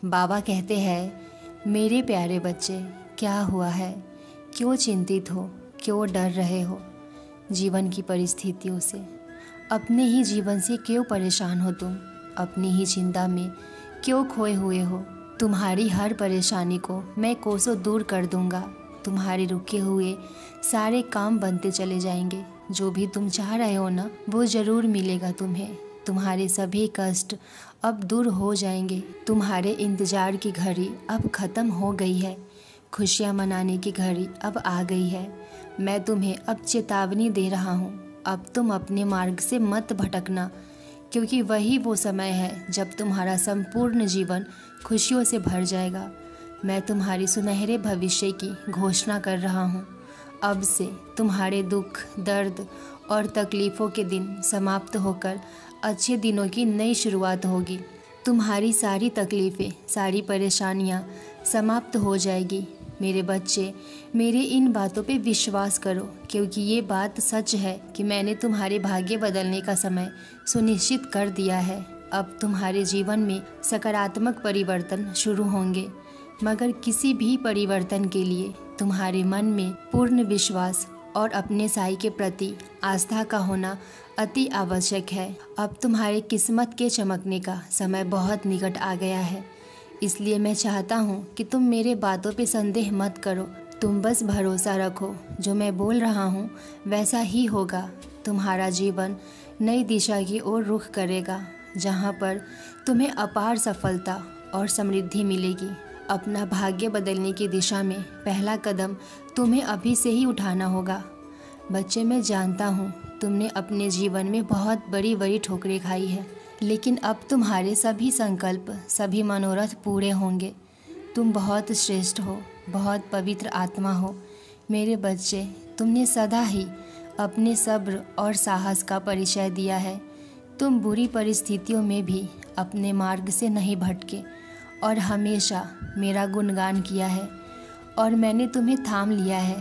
बाबा कहते हैं, मेरे प्यारे बच्चे, क्या हुआ है? क्यों चिंतित हो? क्यों डर रहे हो जीवन की परिस्थितियों से? अपने ही जीवन से क्यों परेशान हो तुम? अपनी ही चिंता में क्यों खोए हुए हो? तुम्हारी हर परेशानी को मैं कोसों दूर कर दूंगा। तुम्हारे रुके हुए सारे काम बनते चले जाएंगे। जो भी तुम चाह रहे हो ना, वो ज़रूर मिलेगा तुम्हें। तुम्हारे सभी कष्ट अब दूर हो जाएंगे। तुम्हारे इंतज़ार की घड़ी अब ख़त्म हो गई है। खुशियाँ मनाने की घड़ी अब आ गई है। मैं तुम्हें अब चेतावनी दे रहा हूँ, अब तुम अपने मार्ग से मत भटकना, क्योंकि वही वो समय है जब तुम्हारा संपूर्ण जीवन खुशियों से भर जाएगा। मैं तुम्हारी सुनहरे भविष्य की घोषणा कर रहा हूँ। अब से तुम्हारे दुख, दर्द और तकलीफ़ों के दिन समाप्त होकर अच्छे दिनों की नई शुरुआत होगी। तुम्हारी सारी तकलीफ़ें, सारी परेशानियाँ समाप्त हो जाएगी। मेरे बच्चे, मेरे इन बातों पे विश्वास करो, क्योंकि ये बात सच है कि मैंने तुम्हारे भाग्य बदलने का समय सुनिश्चित कर दिया है। अब तुम्हारे जीवन में सकारात्मक परिवर्तन शुरू होंगे, मगर किसी भी परिवर्तन के लिए तुम्हारे मन में पूर्ण विश्वास और अपने साई के प्रति आस्था का होना अति आवश्यक है। अब तुम्हारी किस्मत के चमकने का समय बहुत निकट आ गया है। इसलिए मैं चाहता हूँ कि तुम मेरे बातों पे संदेह मत करो। तुम बस भरोसा रखो, जो मैं बोल रहा हूँ वैसा ही होगा। तुम्हारा जीवन नई दिशा की ओर रुख करेगा, जहाँ पर तुम्हें अपार सफलता और समृद्धि मिलेगी। अपना भाग्य बदलने की दिशा में पहला कदम तुम्हें अभी से ही उठाना होगा। बच्चे, मैं जानता हूँ तुमने अपने जीवन में बहुत बड़ी बड़ी ठोकरें खाई है, लेकिन अब तुम्हारे सभी संकल्प, सभी मनोरथ पूरे होंगे। तुम बहुत श्रेष्ठ हो, बहुत पवित्र आत्मा हो। मेरे बच्चे, तुमने सदा ही अपने सब्र और साहस का परिचय दिया है। तुम बुरी परिस्थितियों में भी अपने मार्ग से नहीं भटके और हमेशा मेरा गुणगान किया है, और मैंने तुम्हें थाम लिया है।